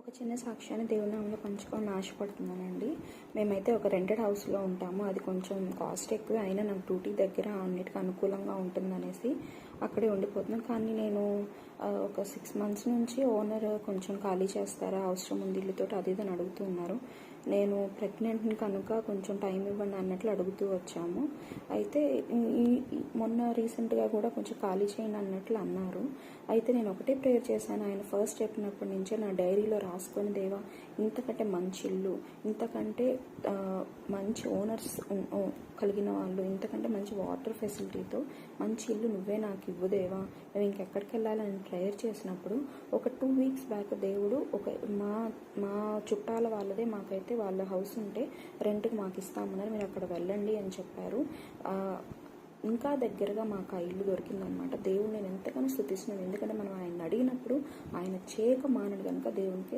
ఒక చిన్న సాక్ష్యాన్ని దేవుని నామంలో పంచుకోవాలని ఆశపడుతున్నానండి. మేమైతే ఒక రెంటెడ్ హౌస్లో ఉంటాము. అది కొంచెం కాస్ట్ ఎక్కువే, అయినా నాకు డ్యూటీ దగ్గర అన్నిటికీ అనుకూలంగా ఉంటుందనేసి అక్కడే ఉండిపోతున్నాను. కానీ నేను ఒక 6 months నుంచి ఓనర్ కొంచెం ఖాళీ చేస్తారా, అవసరం ఉంది ఇల్లుతోటి, అది ఇదని అడుగుతూ ఉన్నారు. నేను ప్రెగ్నెంట్ని కనుక కొంచెం టైం ఇవ్వండి అన్నట్లు అడుగుతూ వచ్చాము. అయితే మొన్న రీసెంట్గా కూడా కొంచెం ఖాళీ చేయండి అన్నట్లు అన్నారు. అయితే నేను ఒకటే ప్రేయర్ చేశాను. ఆయన ఫస్ట్ చెప్పినప్పటి నుంచే నా డైరీలో రాసుకొని, దేవా ఇంతకంటే మంచి ఇల్లు, ఇంతకంటే మంచి ఓనర్స్ కలిగిన వాళ్ళు, ఇంతకంటే మంచి వాటర్ ఫెసిలిటీతో మంచి ఇల్లు నువ్వే నాకు ఇవ్వు దేవా, మేము ఇంకెక్కడికి వెళ్ళాలని ప్రేయర్ చేసినప్పుడు ఒక 2 weeks బ్యాక్ దేవుడు ఒక మా చుట్టాల వాళ్ళదే, మాకైతే వాళ్ళ హౌస్ ఉంటే రెంట్కి మాకు ఇస్తామన్నారు, మీరు అక్కడ వెళ్ళండి అని చెప్పారు. ఇంకా దగ్గరగా మాకు ఆ ఇల్లు దొరికిందనమాట. దేవుడు నేను ఎంతగానో స్తుతిస్తున్నాను. ఎందుకంటే మనం ఆయన అడిగినప్పుడు ఆయన చేయక మానడు కనుక దేవునికి